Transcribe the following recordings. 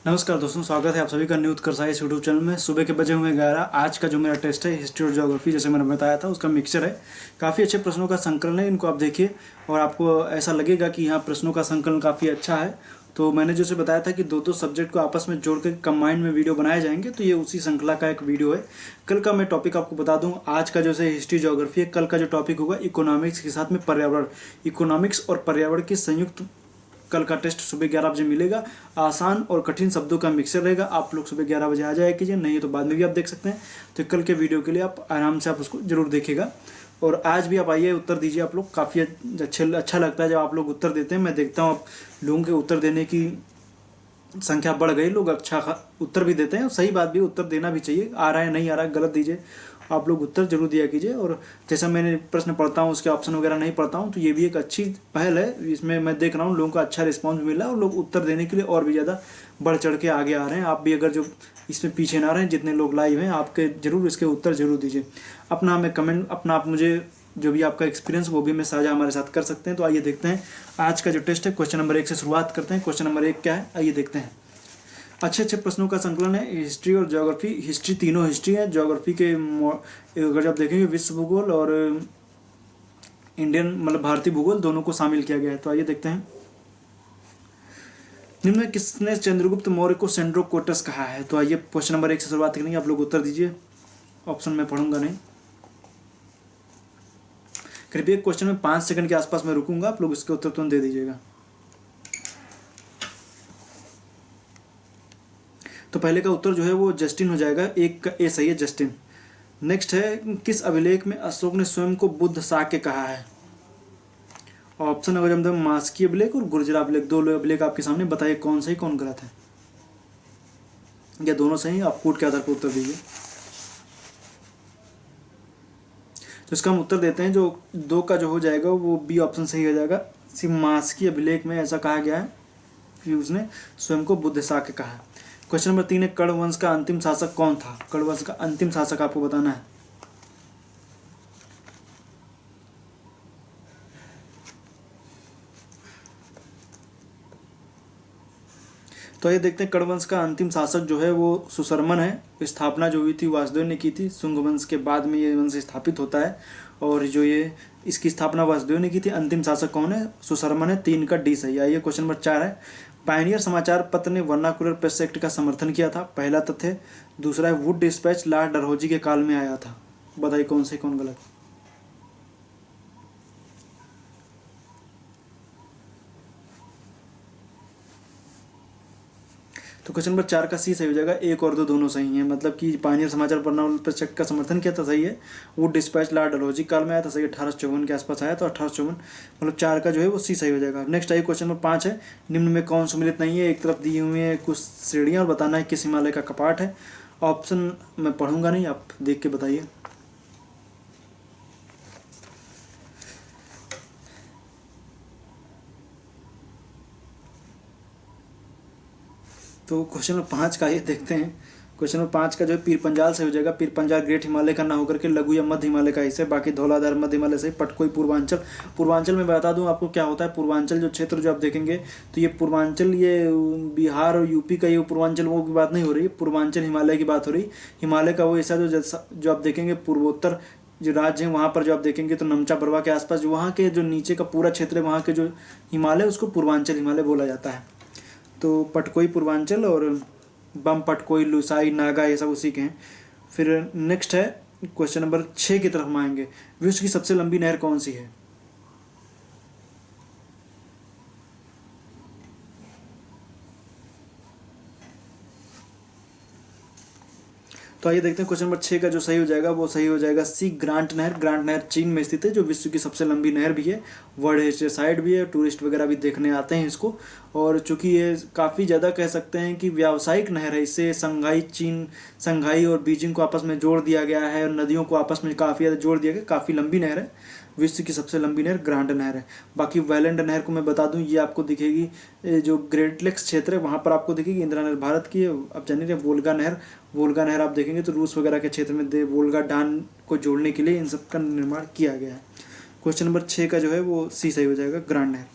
नमस्कार दोस्तों, स्वागत है आप सभी का न्यू उत्कर्ष इस यूट्यूब चैनल में। सुबह के बजे हुए 11। आज का जो मेरा टेस्ट है हिस्ट्री और ज्योग्राफी, जैसे मैंने बताया था, उसका मिक्सचर है। काफ़ी अच्छे प्रश्नों का संकलन है, इनको आप देखिए और आपको ऐसा लगेगा कि यहाँ प्रश्नों का संकलन काफ़ी अच्छा है। तो मैंने जैसे बताया था कि दो सब्जेक्ट को आपस में जोड़ के कंबाइंड में वीडियो बनाए जाएंगे, तो ये उसी श्रृंखला का एक वीडियो है। कल का मैं टॉपिक आपको बता दूं, आज का जैसे हिस्ट्री ज्योग्राफी है, कल का जो टॉपिक होगा इकोनॉमिक्स के साथ में पर्यावरण। इकोनॉमिक्स और पर्यावरण की संयुक्त कल का टेस्ट सुबह 11 बजे मिलेगा। आसान और कठिन शब्दों का मिक्सर रहेगा। आप लोग सुबह 11 बजे आ जाए कीजिए, नहीं तो बाद में भी आप देख सकते हैं। तो कल के वीडियो के लिए आप आराम से आप उसको जरूर देखिएगा। और आज भी आप आइए, उत्तर दीजिए। आप लोग काफ़ी अच्छा लगता है जब आप लोग उत्तर देते हैं। मैं देखता हूँ आप लोगों के उत्तर देने की संख्या बढ़ गई, लोग उत्तर भी देते हैं। सही बात भी, उत्तर देना भी चाहिए। आ रहा है नहीं आ रहा है गलत दीजिए, आप लोग उत्तर जरूर दिया कीजिए। और जैसा मैंने प्रश्न पढ़ता हूँ उसके ऑप्शन वगैरह नहीं पढ़ता हूँ, तो ये भी एक अच्छी पहल है। इसमें मैं देख रहा हूँ लोगों का अच्छा रिस्पॉन्स मिला है और लोग उत्तर देने के लिए और भी ज़्यादा बढ़ चढ़ के आगे आ रहे हैं। आप भी अगर जो इसमें पीछे ना रहे हैं, जितने लोग लाइव हैं, आपके जरूर इसके उत्तर जरूर दीजिए। अपना हमें कमेंट, अपना आप मुझे जो भी आपका एक्सपीरियंस वो भी मैं साझा हमारे साथ कर सकते हैं। तो आइए देखते हैं आज का जो टेस्ट है। क्वेश्चन नंबर 1 से शुरुआत करते हैं। क्वेश्चन नंबर 1 क्या है, आइए देखते हैं। अच्छे प्रश्नों का संकलन है। हिस्ट्री और ज्योग्राफी, हिस्ट्री तीनों हिस्ट्री है। ज्योग्राफी के अगर आप देखेंगे विश्व भूगोल और इंडियन मतलब भारतीय भूगोल दोनों को शामिल किया गया है। तो आइए देखते हैं। निम्न में किसने चंद्रगुप्त मौर्य को सेंड्रोकोटस कहा है? तो आइए क्वेश्चन नंबर 1 से शुरुआत करेंगे। आप लोग उत्तर दीजिए, ऑप्शन में पढ़ूंगा नहीं। कृपया क्वेश्चन में 5 सेकंड के आसपास मैं रुकूंगा, आप लोग इसके उत्तर तुरंत दे दीजिएगा। तो पहले का उत्तर जो है वो जस्टिन हो जाएगा, एक का ए सही है, जस्टिन। नेक्स्ट है, किस अभिलेख में अशोक ने स्वयं को बुद्ध शाक्य कहा है? ऑप्शन अगर हम दें मास्की अभिलेख और गुर्जर अभिलेख, दो अभिलेख आपके सामने, बताइए कौन सही कौन गलत है, या दोनों सही? आप कोड के आधार पर उत्तर दीजिए। तो इसका हम उत्तर देते हैं, जो दो का जो हो जाएगा वो बी ऑप्शन सही हो जाएगा। मास्की अभिलेख में ऐसा कहा गया है कि उसने स्वयं को बुद्ध शाक्य कहा है। क्वेश्चन नंबर 3 है, कर्ण वंश का अंतिम शासक कौन था? कर्ण वंश का अंतिम शासक आपको बताना है। तो ये देखते हैं, कर्ण वंश का अंतिम शासक जो है वो सुशर्मन है। स्थापना जो हुई थी वासुदेव ने की थी। शुंग वंश के बाद में ये वंश स्थापित होता है और जो ये इसकी स्थापना वासुदेव ने की थी। अंतिम शासक कौन है? सुशर्मन है। 3 का डी सही। आइए क्वेश्चन नंबर 4 है, पायनियर समाचार पत्र ने वर्नाकुलर प्रेस एक्ट का समर्थन किया था। पहला तथ्य। दूसरा है, वुड डिस्पैच लॉर्ड डलहौजी के काल में आया था। बताइए कौन सही कौन गलत। तो क्वेश्चन नंबर 4 का सी सही हो जाएगा। 1 और 2 दोनों सही हैं, मतलब कि पायनियर समाचार वर्नाकुलर प्रेस एक्ट का समर्थन किया था, सही है। वुड डिस्पैच लॉर्ड डलहौजी काल में आया था, सही। 1854 के आसपास आया था, 1854 मतलब 4 का जो है वो सी सही हो जाएगा। नेक्स्ट आइए क्वेश्चन नंबर 5 है, निम्न में कौन सम्मिलित नहीं है? एक तरफ दी हुई है कुछ श्रेणियाँ और बताना है किस हिमालय का कपाट है। ऑप्शन मैं पढ़ूंगा नहीं, आप देख के बताइए। तो क्वेश्चन नंबर 5 का ये देखते हैं। क्वेश्चन नंबर 5 का जो है पीर पंजाल से हो जाएगा। पीर पंजाल ग्रेट हिमालय का ना होकर के लघु या मध्य हिमालय का हिस्सा है। बाकी धौलाधार मध्य हिमालय से। पटकोई पूर्वांचल। पूर्वांचल में बता दूं आपको क्या होता है। पूर्वांचल जो क्षेत्र जो आप देखेंगे, तो ये पूर्वांचल, ये बिहार और यूपी का ये पूर्वांचल वो की बात नहीं हो रही, पूर्वांचल हिमालय की बात हो रही। हिमालय का वो हिस्सा जो आप देखेंगे पूर्वोत्तर जो राज्य है, वहाँ पर जो आप देखेंगे तो नमचा बरवा के आसपास जो वहाँ के जो नीचे का पूरा क्षेत्र है, वहाँ के जो हिमालय, उसको पूर्वांचल हिमालय बोला जाता है। तो पटकोई पूर्वांचल और बम पटकोई, लुसाई, नागा, ये सब उसी के हैं। फिर नेक्स्ट है क्वेश्चन नंबर 6 की तरफ हम आएंगे। विश्व की सबसे लंबी नहर कौन सी है? तो आइए देखते हैं क्वेश्चन नंबर 6 का जो सही हो जाएगा वो सही हो जाएगा सी, ग्रांट नहर। ग्रांट नहर चीन में स्थित है, जो विश्व की सबसे लंबी नहर भी है। वर्ल्ड हेरिटेज साइट भी है, टूरिस्ट वगैरह भी देखने आते हैं इसको। और चूंकि ये काफ़ी ज़्यादा कह सकते हैं कि व्यावसायिक नहर है, इससे संघाई और बीजिंग को आपस में जोड़ दिया गया है और नदियों को आपस में काफ़ी ज़्यादा जोड़ दिया गया। काफ़ी लंबी नहर है, विश्व की सबसे लंबी नहर ग्रांड नहर है। बाकी वेलेंड नहर को मैं बता दूं, ये आपको दिखेगी जो ग्रेट लेक्स क्षेत्र है वहाँ पर आपको दिखेगी। इंदिरा नहर भारत की है। अब जानिए वोल्गा नहर आप देखेंगे तो रूस वगैरह के क्षेत्र में वोल्गा डान को जोड़ने के लिए इन सब का निर्माण किया गया है। क्वेश्चन नंबर 6 का जो है वो सी सही हो जाएगा, ग्रांड नहर।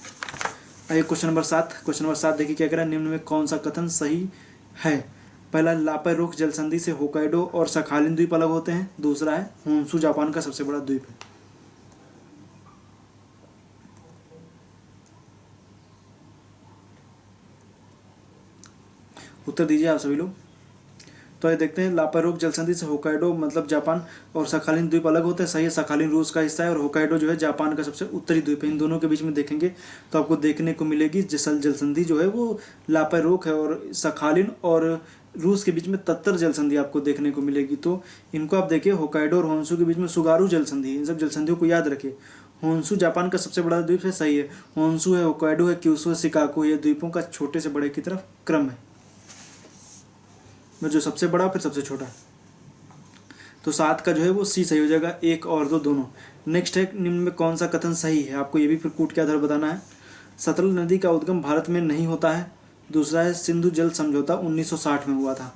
आइए क्वेश्चन नंबर 7। क्वेश्चन नंबर 7 देखिए क्या कह रहा है, निम्न में कौन सा कथन सही है। पहला, लापेरोक जल संधि से होकाइडो और सखालिन द्वीप अलग होते हैं। दूसरा है होन्शु जापान का सबसे बड़ा द्वीप है। उत्तर दीजिए आप सभी लोग। तो ये देखते हैं, लापेरोक जल संधि से होकाइडो मतलब जापान और सखालिन द्वीप अलग होते हैं। सही है, सखालिन रूस का हिस्सा है और होकाइडो जो है जापान का सबसे उत्तरी द्वीप है। इन दोनों के बीच में देखेंगे तो आपको देखने को मिलेगी जल संधि जो है वो लापेरोक है, और सखालिन और रूस के बीच में तत्तर जल संधि आपको देखने को मिलेगी। तो इनको आप देखिए, होकाइडो और होन्शु के बीच में सुगारू जल संधि है। इन सब जल संधियों को याद रखिए। होन्शु जापान का सबसे बड़ा द्वीप है, सही है। होन्शु है, होकाइडो है, क्यूशु है, शिकागो, ये द्वीपों का छोटे से बड़े की तरफ क्रम है, जो सबसे बड़ा फिर सबसे छोटा। तो 7 का जो है वो सी सही हो जाएगा, 1 और 2 दोनों। नेक्स्ट है, निम्न में कौन सा कथन सही है? आपको ये भी फिर कूट के आधार बताना है। सतलज नदी का उद्गम भारत में नहीं होता है। दूसरा है, सिंधु जल समझौता 1960 में हुआ था।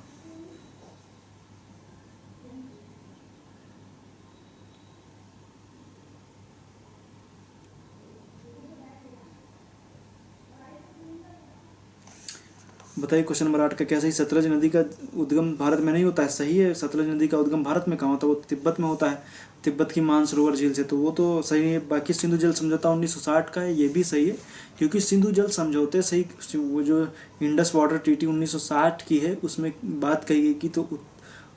बताइए क्वेश्चन नंबर 8 का क्या सही? सतलज नदी का उद्गम भारत में नहीं होता है, सही है। सतलज नदी का उद्गम भारत में कहाँ होता है? वो तिब्बत में होता है, तिब्बत की मानसरोवर झील से, तो वो तो सही है। बाकी सिंधु जल समझौता 1960 का है, ये भी सही है, क्योंकि सिंधु जल समझौते से ही वो जो इंडस वाटर ट्रीटी 1960 की है उसमें बात कही गई कि तो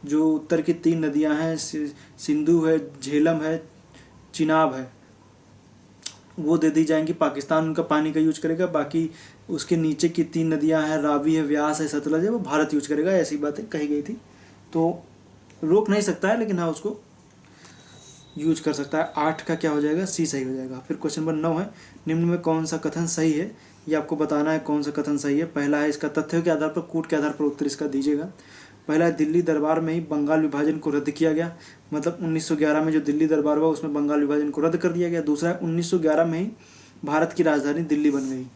जो उत्तर की 3 नदियाँ हैं, सिंधु है, झेलम है, चिनाब है, वो दे दी जाएंगी। पाकिस्तान उनका पानी का यूज करेगा। बाकी उसके नीचे की 3 नदियां हैं, रावी है, व्यास है, सतलज है, वो भारत यूज करेगा। ऐसी बातें कही गई थी, तो रोक नहीं सकता है, लेकिन हाँ उसको यूज कर सकता है। 8 का क्या हो जाएगा? सी सही हो जाएगा। फिर क्वेश्चन नंबर 9 है, निम्न में कौन सा कथन सही है? ये आपको बताना है कौन सा कथन सही है। पहला है, इसका तथ्यों के आधार पर, कूट के आधार पर उत्तर इसका दीजिएगा। पहला है, दिल्ली दरबार में ही बंगाल विभाजन को रद्द किया गया, मतलब 1911 में जो दिल्ली दरबार हुआ उसमें बंगाल विभाजन को रद्द कर दिया गया। दूसरा है, 1911 में ही भारत की राजधानी दिल्ली बन गई।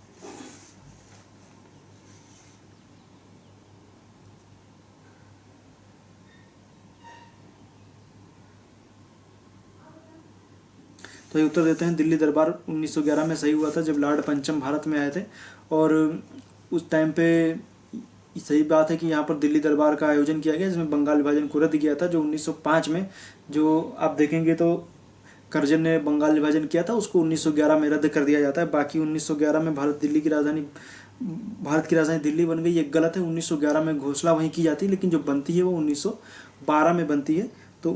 तो ये उत्तर देते हैं, दिल्ली दरबार 1911 में सही हुआ था, जब लॉर्ड पंचम भारत में आए थे। और उस टाइम पे सही बात है कि यहाँ पर दिल्ली दरबार का आयोजन किया गया, जिसमें बंगाल विभाजन को रद्द किया था। जो 1905 में, जो आप देखेंगे तो करजन ने बंगाल विभाजन किया था, उसको 1911 में रद्द कर दिया जाता है। बाकी 1911 में भारत की राजधानी दिल्ली बन गई, ये गलत है। 1911 में घोषणा वहीं की जाती है, लेकिन जो बनती है वो 1912 में बनती है। तो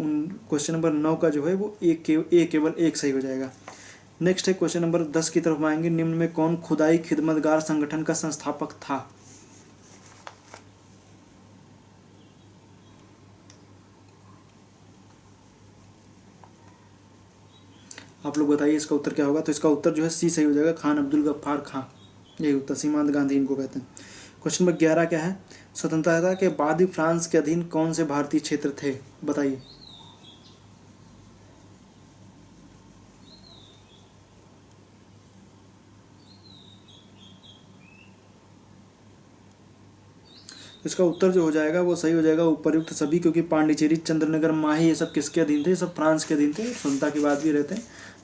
क्वेश्चन नंबर 9 का जो है वो केवल एक सही हो जाएगा। नेक्स्ट है क्वेश्चन नंबर 10 की तरफ आएंगे। निम्न में कौन खुदाई खिदमतगार संगठन का संस्थापक था? आप लोग बताइए इसका उत्तर क्या होगा? तो इसका उत्तर जो है सी सही हो जाएगा, खान अब्दुल गफ्फार खां, यही उत्तर, सीमांत गांधी इनको कहते हैं। क्वेश्चन नंबर 11 क्या है? स्वतंत्रता के बाद ही फ्रांस के अधीन कौन से भारतीय क्षेत्र थे? बताइए। इसका उत्तर जो हो जाएगा वो सही हो जाएगा, उपर्युक्त सभी, क्योंकि पांडिचेरी, चंद्रनगर, माही, ये सब किसके अधीन थे? ये सब फ्रांस के अधीन थे। स्वतंत्रता के बाद भी रहते हैं,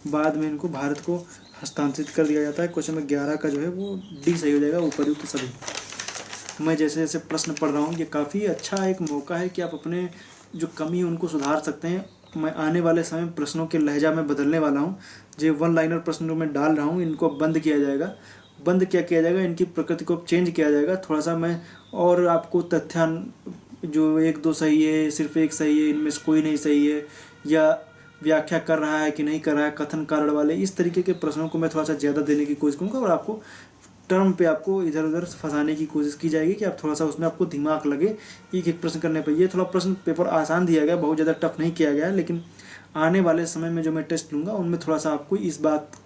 बाद में इनको भारत को हस्तांतरित कर दिया जाता है। क्वेश्चन नंबर 11 का जो है वो डी सही हो जाएगा, उपर्युक्त सभी। मैं जैसे जैसे प्रश्न पढ़ रहा हूँ, ये काफ़ी अच्छा एक मौका है कि आप अपने जो कमी है उनको सुधार सकते हैं। मैं आने वाले समय में प्रश्नों के लहजा में बदलने वाला हूँ। जो 1 लाइनर प्रश्न जो मैं डाल रहा हूँ, इनको बंद किया जाएगा। बंद क्या किया जाएगा? इनकी प्रकृति को चेंज किया जाएगा थोड़ा सा। मैं और आपको तथ्यान जो 1-2 सही है, सिर्फ एक सही है, इनमें से कोई नहीं सही है, या व्याख्या कर रहा है कि नहीं कर रहा है, कथन कारण वाले, इस तरीके के प्रश्नों को मैं थोड़ा सा ज़्यादा देने की कोशिश करूँगा। और आपको टर्म पे आपको इधर उधर फंसाने की कोशिश की जाएगी कि आप थोड़ा सा उसमें आपको दिमाग लगे एक एक प्रश्न करने पर। ये थोड़ा प्रश्न पेपर आसान दिया गया, बहुत ज़्यादा टफ नहीं किया गया है, लेकिन आने वाले समय में जो मैं टेस्ट लूँगा उनमें थोड़ा सा आपको इस बात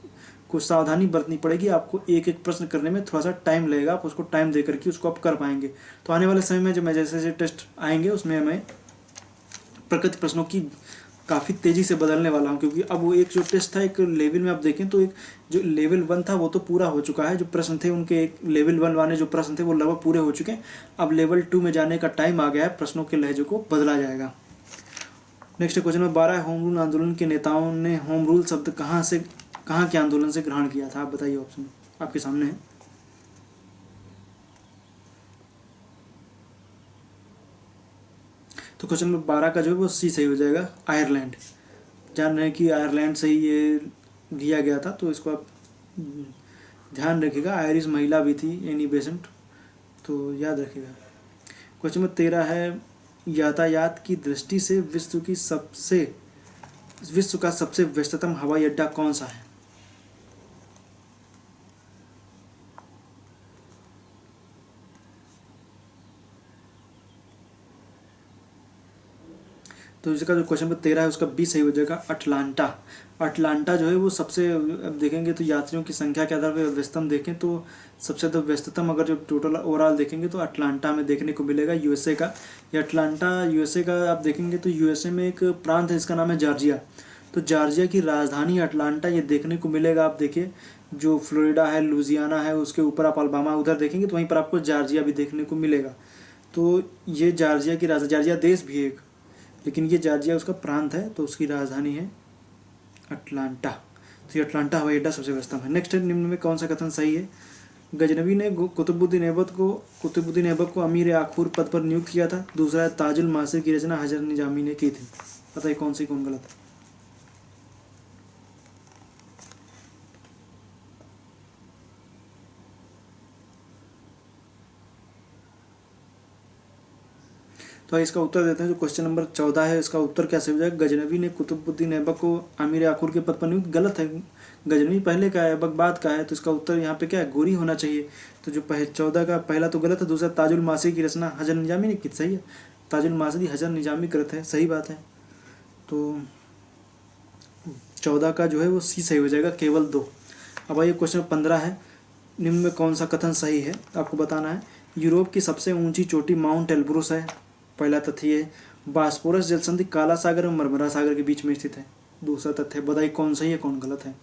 को सावधानी बरतनी पड़ेगी। आपको एक एक प्रश्न करने में थोड़ा सा टाइम लगेगा, आप उसको टाइम दे करके उसको आप कर पाएंगे। तो आने वाले समय में जो मैं जैसे जैसे टेस्ट आएंगे उसमें मैं प्रकृति प्रश्नों की काफ़ी तेज़ी से बदलने वाला हूँ, क्योंकि अब वो एक जो टेस्ट था एक लेवल में आप देखें तो एक जो लेवल 1 था वो तो पूरा हो चुका है। जो प्रश्न थे उनके एक लेवल 1 वाले जो प्रश्न थे वो लगभग पूरे हो चुके हैं। अब लेवल 2 में जाने का टाइम आ गया है, प्रश्नों के लहजे को बदला जाएगा। नेक्स्ट क्वेश्चन में 12, होम रूल आंदोलन के नेताओं ने होम रूल शब्द कहाँ के आंदोलन से ग्रहण किया था? आप बताइए, ऑप्शन आपके सामने है। तो क्वेश्चन नंबर 12 का जो है वो सी सही हो जाएगा, आयरलैंड। जान रहे हैं कि आयरलैंड से ही ये लिया गया था, तो इसको आप ध्यान रखिएगा। आयरिश महिला भी थी एनी बेसेंट, तो याद रखिएगा। क्वेश्चन नंबर 13 है, यातायात की दृष्टि से विश्व का सबसे व्यस्ततम हवाई अड्डा कौन सा है? तो इसका जो क्वेश्चन नंबर 13 है उसका बी सही हो जाएगा, अटलांटा। अटलांटा जो है वो सबसे, अब देखेंगे तो यात्रियों की संख्या के आधार पर व्यस्ततम देखें तो सबसे ज़्यादा व्यस्ततम अगर जो टोटल ओवरऑल देखेंगे तो अटलांटा में देखने को मिलेगा, यूएसए का। ये अटलांटा यूएसए का आप देखेंगे तो यूएसए में एक प्रांत है, इसका नाम है जॉर्जिया। तो जॉर्जिया की राजधानी अटलांटा ये देखने को मिलेगा। आप देखिए जो फ्लोरिडा है, लुजियाना है, उसके ऊपर आप अल्बामा उधर देखेंगे तो वहीं पर आपको जॉर्जिया भी देखने को मिलेगा। तो ये जॉर्जिया की राजधानी, जॉर्जिया देश भी है एक, लेकिन ये जॉर्जिया उसका प्रांत है, तो उसकी राजधानी है अटलांटा। तो ये अटलांटा हवाई अड्डा सबसे व्यस्तम है। नेक्स्ट है, निम्न में कौन सा कथन सही है? गजनवी ने कुतुबुद्दीन ऐबक को अमीर आखूर पद पर नियुक्त किया था। दूसरा है, ताजुल मासिर की रचना हजर निजामी ने की थी। बताइए कौन सी कौन गलत है? तो इसका उत्तर देते हैं। जो क्वेश्चन नंबर 14 है इसका उत्तर क्या सही हो जाएगा? गजनवी ने कुतुबुद्दीन ऐबक को अमीर आखुर के पद पर नियुक्त, गलत है। गजनवी पहले का है, ऐबक बाद का है, तो इसका उत्तर यहाँ पे क्या है? गोरी होना चाहिए। तो जो 14 का पहला तो गलत है, दूसरा ताजुल मासिर की रचना हजर निजामी ने की, सही है। ताजुल मासिर हजर निजामी कृत है, सही बात है। तो 14 का जो है वो सी सही हो जाएगा, केवल 2। अब आइए क्वेश्चन 15 है, निम्न में कौन सा कथन सही है आपको बताना है। यूरोप की सबसे ऊंची चोटी माउंट एल्ब्रुस है। पहला तथ्य है, बास्पोरस जलसंधि काला सागर और मरमरा सागर के बीच में स्थित है। दूसरा तथ्य, बताइए कौन सही है कौन गलत है?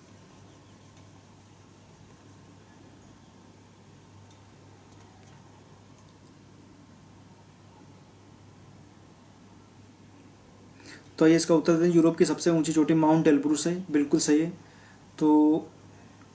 तो ये इसका उत्तर दें, यूरोप की सबसे ऊंची चोटी माउंट एल्ब्रुस है, बिल्कुल सही है। तो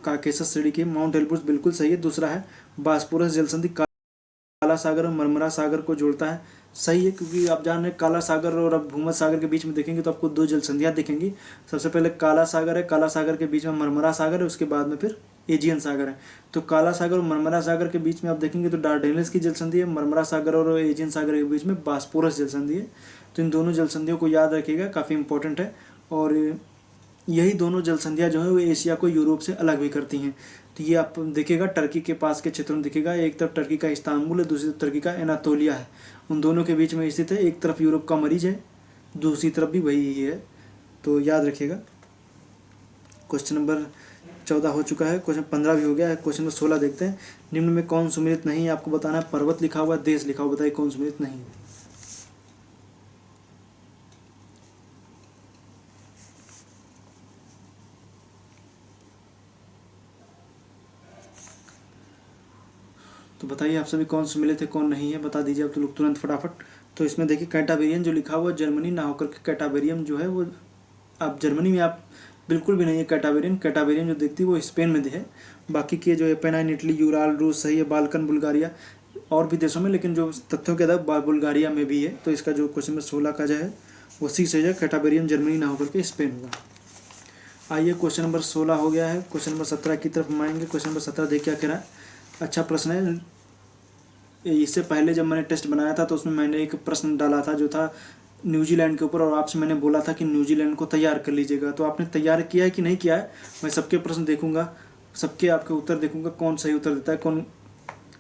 काकेशस श्रेणी के माउंट एल्ब्रुस बिल्कुल सही है। दूसरा है, बास्पोरस जलसंधि काला सागर और मरमरा सागर को जोड़ता है, सही है। क्योंकि आप जान रहे हैं काला सागर और अब भूमध्य सागर के बीच में देखेंगे तो आपको 2 जलसंधियाँ दिखेंगी। सबसे पहले काला सागर है, काला सागर के बीच में मरमरा सागर है, उसके बाद में फिर एजियन सागर है। तो काला सागर और मरमरा सागर के बीच में आप देखेंगे तो डार्डेनल्स की जलसंधि है, मरमरा सागर और एजियन सागर के बीच में बास्पोरस जलसंधि है। तो इन दोनों जलसंधियों को याद रखिएगा, काफ़ी इंपॉर्टेंट है। और यही दोनों जलसंधियाँ जो है वो एशिया को यूरोप से अलग भी करती हैं। तो ये आप देखिएगा टर्की के पास के क्षेत्र में दिखेगा, एक तरफ टर्की का इस्तांबुल है, दूसरी तरफ टर्की का एनातोलिया है। उन दोनों के बीच में स्थित है। एक तरफ यूरोप का मरीज है, दूसरी तरफ भी वही ही है, तो याद रखिएगा। क्वेश्चन नंबर 14 हो चुका है, क्वेश्चन 15 भी हो गया है। क्वेश्चन नंबर 16 देखते हैं, निम्न में कौन सुमेलित नहीं है? आपको बताना है। पर्वत लिखा हुआ, देश लिखा हुआ, बताइए कौन सुमेलित नहीं है? तो बताइए आप सभी कौन सुमेलित है कौन नहीं है, बता दीजिए आप तो लोग तुरंत फटाफट। तो इसमें देखिए कैटाबेरियन जो लिखा हुआ जर्मनी ना होकर के कैटाबेरियम जो है वो आप जर्मनी में आप बिल्कुल भी नहीं है। कैटाबेरियन जो देखती है वो स्पेन में है। बाकी के जो एपेनाइन इटली, यूराल, रूस सही है, बाल्कन बुल्गारिया और भी देशों में, लेकिन जो तथ्यों के आधार बुल्गारिया में भी है। तो इसका जो क्वेश्चन नंबर 16 का जो है वो सी से कैटाबेरियम जर्मनी ना होकर के स्पेन होगा। आइए क्वेश्चन नंबर 16 हो गया है, क्वेश्चन नंबर 17 की तरफ हम आएंगे। क्वेश्चन नंबर 17 देखिए क्या कह रहा है, अच्छा प्रश्न है। इससे पहले जब मैंने टेस्ट बनाया था तो उसमें मैंने एक प्रश्न डाला था जो था न्यूजीलैंड के ऊपर, और आपसे मैंने बोला था कि न्यूजीलैंड को तैयार कर लीजिएगा। तो आपने तैयार किया है कि नहीं किया है? मैं सबके प्रश्न देखूंगा, सबके आपके उत्तर देखूंगा, कौन सही उत्तर देता है, कौन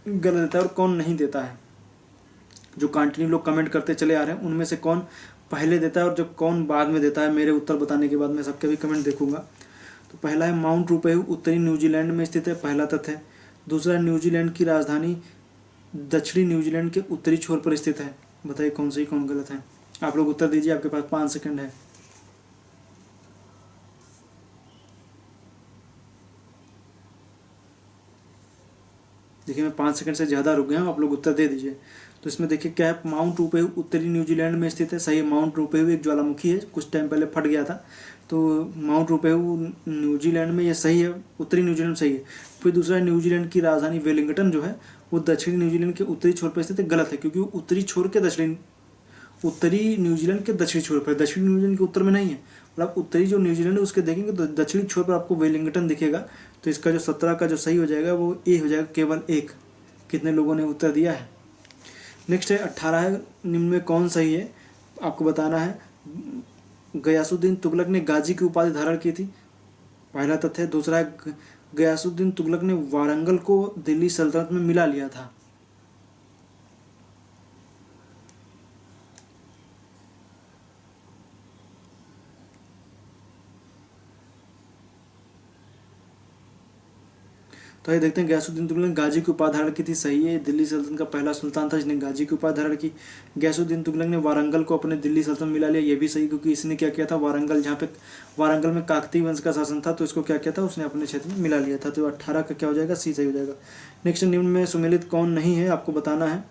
गलत देता है और कौन नहीं देता है। जो कंटिन्यू लोग कमेंट करते चले आ रहे हैं उनमें से कौन पहले देता है और जब कौन बाद में देता है, मेरे उत्तर बताने के बाद मैं सबके भी कमेंट देखूंगा। तो पहला है, माउंट रूपेहू उत्तरी न्यूजीलैंड में स्थित है, पहला तथ्य है। दूसरा, न्यूजीलैंड की राजधानी दक्षिणी न्यूजीलैंड के उत्तरी छोर पर स्थित है। बताइए कौन सही कौन गलत है? आप लोग उत्तर दीजिए, आपके पास 5 सेकंड है। देखिए मैं 5 सेकंड से ज़्यादा रुक गया हूँ, आप लोग उत्तर दे दीजिए। तो इसमें देखिए क्या है, माउंट रूपेहू उत्तरी न्यूजीलैंड में स्थित है, सही है। माउंट रूपेहू एक ज्वालामुखी है, कुछ टाइम पहले फट गया था। तो माउंट रूपेहू न्यूजीलैंड में ये सही है, उत्तरी न्यूजीलैंड सही है। फिर दूसरा, न्यूजीलैंड की राजधानी वेलिंगटन जो है वो दक्षिणी न्यूजीलैंड के उत्तरी छोर पर स्थित है, गलत है। क्योंकि वो उत्तरी छोर के दक्षिणी उत्तरी न्यूजीलैंड के दक्षिणी छोर पर, दक्षिणी न्यूजीलैंड के उत्तर में नहीं है। मतलब उत्तरी जो न्यूजीलैंड है उसके देखेंगे तो दक्षिणी छोर पर आपको वेलिंगटन दिखेगा। तो इसका जो 17 का जो सही हो जाएगा वो ए हो जाएगा, केवल एक। कितने लोगों ने उत्तर दिया है। नेक्स्ट है 18 है, निम्न में कौन सही है आपको बताना है। गयासुद्दीन तुगलक ने गाजी की उपाधि धारण की थी, पहला तथ्य। दूसरा है गयासुद्दीन तुगलक ने वारंगल को दिल्ली सल्तनत में मिला लिया था। तो ये देखते हैं गयासुद्दीन तुगलक ने गाजी की उपाधि धारण की थी, सही है। दिल्ली सल्तनत का पहला सुल्तान था जिसने गाजी की उपाधि धारण की। गयासुद्दीन तुगलक ने वारंगल को अपने दिल्ली सल्तनत मिला लिया, ये भी सही, क्योंकि इसने क्या किया था, वारंगल जहाँ पे वारंगल में काकतीय वंश का शासन था तो इसको क्या किया था, उसने अपने क्षेत्र में मिला लिया था। तो 18 का क्या हो जाएगा, सी सही हो जाएगा। नेक्स्ट, निम्न में सुमेलित कौन नहीं है आपको बताना है।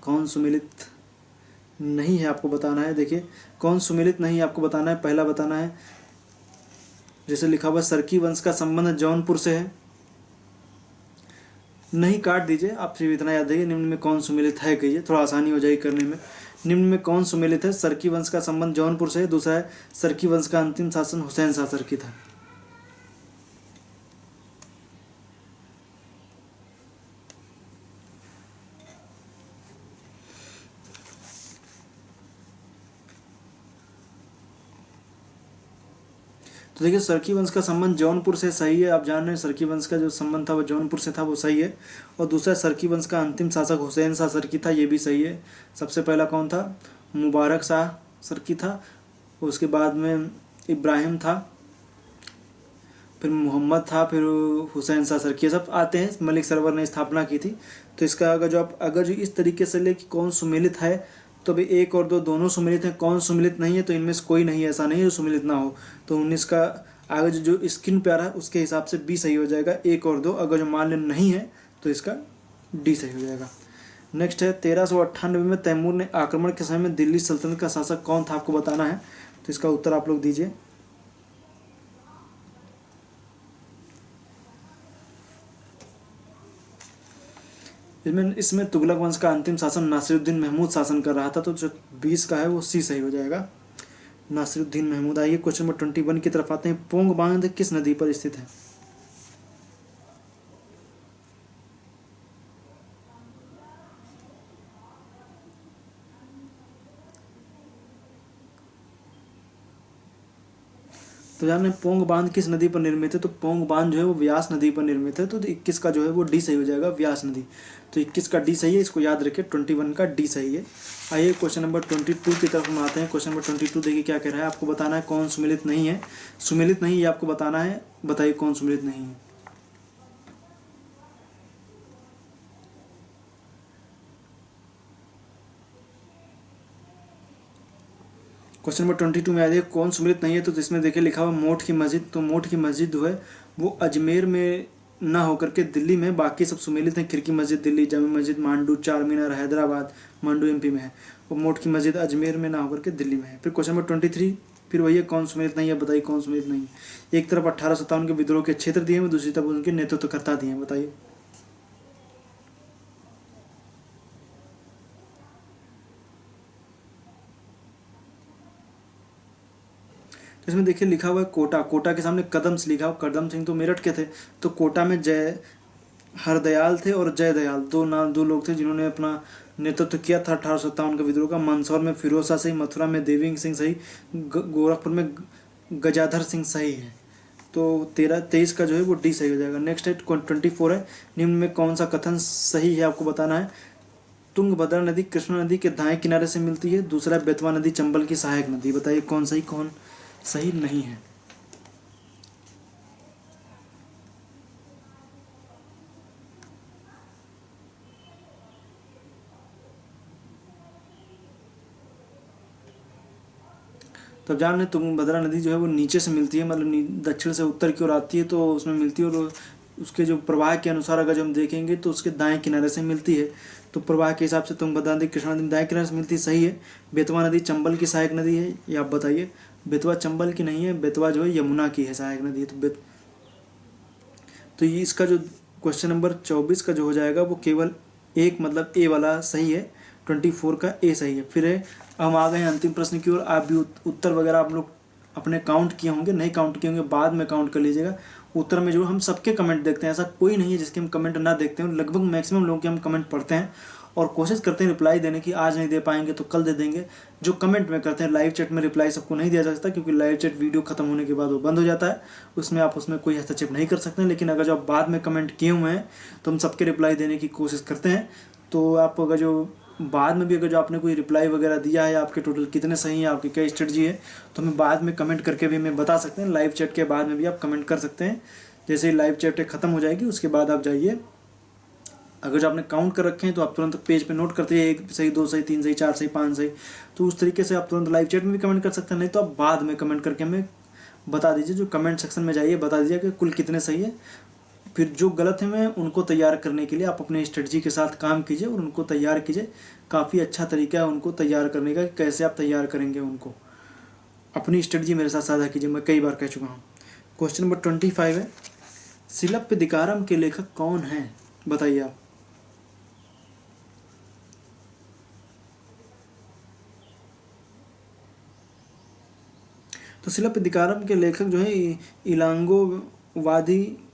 कौन सुमेलित नहीं है आपको बताना है। देखिए कौन सुमेलित नहीं है आपको बताना है। पहला बताना है, जैसे लिखा हुआ सरकी वंश का संबंध जौनपुर से है, नहीं काट दीजिए, आप सिर्फ इतना याद रखिए निम्न में कौन सुमेलित है कहिए, थोड़ा आसानी हो जाएगी करने में। निम्न में कौन सुमेलित है, सरकी वंश का संबंध जौनपुर से है। दूसरा है सरकी वंश का अंतिम शासन हुसैन शाह सरकी था। तो देखिए सरकी वंश का संबंध जौनपुर से सही है, आप जान रहे हैं सरकी वंश का जो संबंध था वो जौनपुर से था, वो सही है। और दूसरा सरकी वंश का अंतिम शासक हुसैन शाह सरकी था, ये भी सही है। सबसे पहला कौन था, मुबारक शाह सरकी था, उसके बाद में इब्राहिम था, फिर मोहम्मद था, फिर हुसैन शाह सरकी, सब आते हैं। मलिक सरवर ने स्थापना की थी। तो इसका अगर जो इस तरीके से ले कि कौन सुमेलित है, तो भाई 1 और 2 दोनों सुमेलित हैं। कौन सुमेलित नहीं है, तो इनमें से कोई नहीं, ऐसा नहीं है जो सुमेलित ना हो। तो 19 का आगे जो स्क्रीन पे आ रहा है उसके हिसाब से बी सही हो जाएगा, 1 और 2। अगर जो मान लें नहीं है तो इसका डी सही हो जाएगा। नेक्स्ट है 1398 में तैमूर ने आक्रमण के समय में दिल्ली सल्तनत का शासक कौन था आपको बताना है। तो इसका उत्तर आप लोग दीजिए। इसमें तुगलक वंश का अंतिम शासन नासिरुद्दीन महमूद शासन कर रहा था, तो जो 20 का है वो सी सही हो जाएगा, नासिरुद्दीन महमूद। आइए क्वेश्चन नंबर 21 की तरफ आते हैं। पोंग बांध किस नदी पर स्थित है। तो जान पोंग बांध किस नदी पर निर्मित है। तो पोंग बांध जो है वो व्यास नदी पर निर्मित है। तो 21 का जो है वो डी सही हो जाएगा, व्यास नदी। तो 21 का डी सही है, इसको याद रखिए। 21 का डी सही है। आइए क्वेश्चन नंबर 22 की तरफ हम आते हैं। क्वेश्चन नंबर 22 देखिए क्या कह रहा है, आपको बताना है कौन सुमेलित नहीं है। सुमेलित नहीं, ये आपको बताना है, बताइए कौन सुमेलित नहीं है। क्वेश्चन नंबर 22 में आ जाए कौन सुमेलित नहीं है। तो जिसमें देखिए लिखा हुआ मोठ की मस्जिद, तो मोठ की मस्जिद जो है वो अजमेर में ना होकर के दिल्ली में, बाकी सब सुमेलित हैं। खिड़की मस्जिद दिल्ली, जामा मस्जिद मांडू, चार मीनार हैदराबाद, मांडू एमपी में है। और मोठ की मस्जिद अजमेर में ना होकर के दिल्ली में है। फिर क्वेश्चन नंबर 23, फिर वही है कौन सुमेलित नहीं है, बताइए कौन सुमेलित नहीं है। एक तरफ 1857 के विद्रोह के क्षेत्र दिए हैं, दूसरी तरफ उनके नेतृत्वकर्ता दिए हैं, बताइए। तो इसमें देखिए लिखा हुआ है कोटा, कोटा के सामने कदम से लिखा हुआ। कदम सिंह तो मेरठ के थे। तो कोटा में जय हरदयाल थे और जय दयाल, दो लोग थे जिन्होंने अपना नेतृत्व किया था 1857 के विद्रोह का। मंदसौर में फिरोज शाह सही, मथुरा में देवी सिंह सही, गोरखपुर में गजाधर सिंह सही है। तो 23 का जो है वो डी सही हो जाएगा। नेक्स्ट है 24 है, निम्न में कौन सा कथन सही है आपको बताना है। तुंगभद्रा नदी कृष्णा नदी के दाएं किनारे से मिलती है। दूसरा बेतवा नदी चंबल की सहायक नदी, बताइए कौन सही कौन सही नहीं है। तब जान रहे तुंगभद्रा नदी जो है वो नीचे से मिलती है, मतलब दक्षिण से उत्तर की ओर आती है, तो उसमें मिलती है। और उसके जो प्रवाह के अनुसार अगर जो हम देखेंगे तो उसके दाएं किनारे से मिलती है। तो प्रवाह के हिसाब से तुंगभद्रा नदी कृष्णा नदी दाएं किनारे से मिलती है, सही है। बेतवा नदी चंबल की सहायक नदी है, ये आप बताइए। बेतवा चंबल की नहीं है, बेतवा जो है यमुना की है सहायक नदी है। तो ये इसका जो क्वेश्चन नंबर 24 का जो हो जाएगा वो केवल एक, मतलब ए वाला सही है। 24 का ए सही है। फिर है, हम आ गए हैं अंतिम प्रश्न की ओर। आप भी उत्तर वगैरह आप लोग अपने काउंट किए होंगे, नहीं काउंट किए होंगे बाद में काउंट कर लीजिएगा। उत्तर में जो हम सबके कमेंट देखते हैं, ऐसा कोई नहीं है जिसके हम कमेंट ना देखते हैं। लगभग मैक्सिमम लोगों के हम कमेंट पढ़ते हैं और कोशिश करते हैं रिप्लाई देने की। आज नहीं दे पाएंगे तो कल दे देंगे। जो कमेंट में करते हैं, लाइव चैट में रिप्लाई सबको नहीं दिया जा सकता, क्योंकि लाइव चैट वीडियो खत्म होने के बाद वो बंद हो जाता है। उसमें कोई हस्तक्षेप नहीं कर सकते हैं। लेकिन अगर जो आप बाद में कमेंट किए हुए हैं तो हम सबके रिप्लाई देने की कोशिश करते हैं। तो आप अगर जो बाद में भी अगर जो आपने कोई रिप्लाई वगैरह दिया है, आपके टोटल कितने सही हैं, आपकी क्या स्ट्रेटजी है, तो हमें बाद में कमेंट करके भी हमें बता सकते हैं। लाइव चैट के बाद में भी आप कमेंट कर सकते हैं। जैसे ही लाइव चैट ख़त्म हो जाएगी उसके बाद आप जाइए, अगर जो आपने काउंट कर रखे हैं तो आप तुरंत पेज पे नोट करते हैं 1 सही, 2 सही, 3 सही, 4 सही, 5 सही। तो उस तरीके से आप तुरंत लाइव चैट में भी कमेंट कर सकते हैं। नहीं तो आप बाद में कमेंट करके हमें बता दीजिए, जो कमेंट सेक्शन में जाइए बता दीजिए कि कुल कितने सही है। फिर जो गलत है मैं उनको तैयार करने के लिए आप अपने स्ट्रेटजी के साथ काम कीजिए और उनको तैयार कीजिए। काफ़ी अच्छा तरीका है उनको तैयार करने का, कैसे आप तैयार करेंगे उनको। अपनी स्ट्रेटजी मेरे साथ साझा कीजिए, मैं कई बार कह चुका हूँ। क्वेश्चन नंबर 25 है, शिलप्पदिकारम के लेखक कौन हैं, बताइए आप। तो शिलप्पदिकारम के लेखक जो है इलांगो वादिकल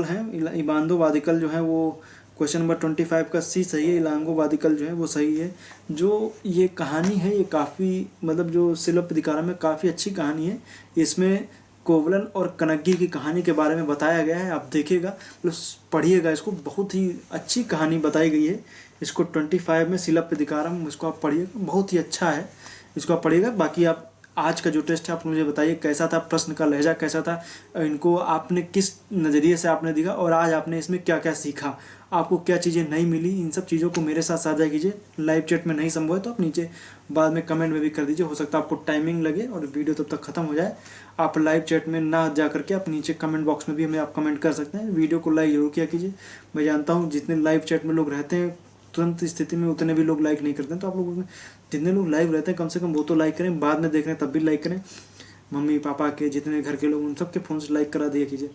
हैं। इबांदो वादिकल जो है वो क्वेश्चन नंबर 25 का सी सही है। इलांगो वादिकल जो है वो सही है। जो ये कहानी है ये काफ़ी मतलब जो शिलप्पदिकारम में काफ़ी अच्छी कहानी है। इसमें कोवलन और कनग्गी की कहानी के बारे में बताया गया है। आप देखिएगा, मतलब पढ़िएगा इसको, बहुत ही अच्छी कहानी बताई गई है। इसको 25 में शिलप्पदिकारम, इसको आप पढ़िएगा, बहुत ही अच्छा है, इसको आप पढ़िएगा। बाकी आप आज का जो टेस्ट है आप मुझे बताइए कैसा था, प्रश्न का लहजा कैसा था, इनको आपने किस नज़रिए से आपने देखा और आज आपने इसमें क्या क्या सीखा, आपको क्या चीज़ें नहीं मिली। इन सब चीज़ों को मेरे साथ साझा कीजिए। लाइव चैट में नहीं संभव है तो आप नीचे बाद में कमेंट में भी कर दीजिए। हो सकता है आपको टाइमिंग लगे और वीडियो तब तक ख़त्म हो जाए। आप लाइव चैट में ना जा करके आप नीचे कमेंट बॉक्स में भी हमें आप कमेंट कर सकते हैं। वीडियो को लाइक जरूर किया कीजिए। मैं जानता हूँ जितने लाइव चैट में लोग रहते हैं तुरंत स्थिति में उतने भी लोग लाइक नहीं करते हैं। तो आप लोग जितने लोग लाइव रहते हैं कम से कम वो तो लाइक करें, बाद में देख रहे हैं तब भी लाइक करें। मम्मी पापा के जितने घर के लोग उन सबके फ़ोन से लाइक करा दिया कीजिए।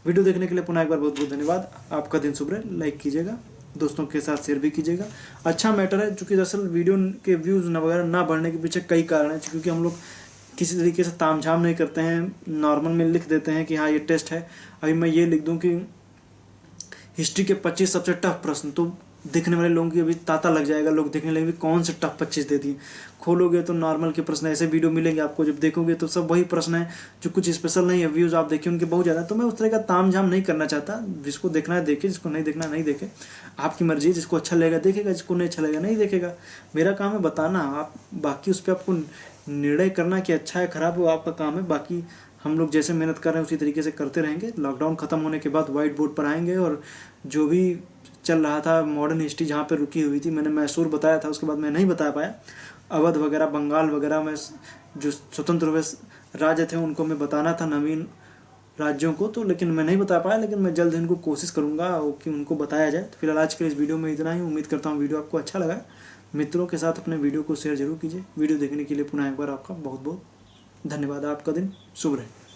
वीडियो देखने के लिए पुनः एक बार बहुत बहुत धन्यवाद। आपका दिन शुभ रहे। लाइक कीजिएगा, दोस्तों के साथ शेयर भी कीजिएगा। अच्छा मैटर है, चूँकि दरअसल वीडियो के व्यूज़ वगैरह ना बढ़ने के पीछे कई कारण हैं। क्योंकि हम लोग किसी तरीके से तामझाम नहीं करते हैं, नॉर्मल में लिख देते हैं कि हाँ ये टेस्ट है। अभी मैं ये लिख दूँ कि हिस्ट्री के 25 सबसे टफ प्रश्न, तो देखने वाले लोगों की अभी तांता लग जाएगा। लोग देखने लगेंगे कौन से टफ 25 दे दिए। खोलोगे तो नॉर्मल के प्रश्न ऐसे वीडियो मिलेंगे आपको, जब देखोगे तो सब वही प्रश्न है जो कुछ स्पेशल नहीं है। व्यूज़ आप देखिए उनके बहुत ज़्यादा। तो मैं उस तरह का तामझाम नहीं करना चाहता। जिसको देखना है देखे, जिसको नहीं देखना नहीं देखे, आपकी मर्जी। जिसको अच्छा लगेगा देखेगा, जिसको नहीं अच्छा लगेगा नहीं देखेगा। मेरा काम है बताना, आप बाकी उस पर आपको निर्णय करना कि अच्छा है खराब है, वो आपका काम है। बाकी हम लोग जैसे मेहनत कर रहे हैं उसी तरीके से करते रहेंगे। लॉकडाउन ख़त्म होने के बाद वाइट बोर्ड पर आएंगे और जो भी चल रहा था मॉडर्न हिस्ट्री जहाँ पे रुकी हुई थी, मैंने मैसूर बताया था, उसके बाद मैं नहीं बता पाया। अवध वगैरह, बंगाल वगैरह में जो स्वतंत्र हुए राज्य थे उनको मैं बताना था, नवीन राज्यों को, तो लेकिन मैं नहीं बता पाया। लेकिन मैं जल्द इनको कोशिश करूँगा कि उनको बताया जाए। तो फिलहाल आज के इस वीडियो में इतना ही। उम्मीद करता हूँ वीडियो आपको अच्छा लगा। मित्रों के साथ अपने वीडियो को शेयर जरूर कीजिए। वीडियो देखने के लिए पुनः एक बार आपका बहुत बहुत धन्यवाद। आपका दिन शुभ रहे।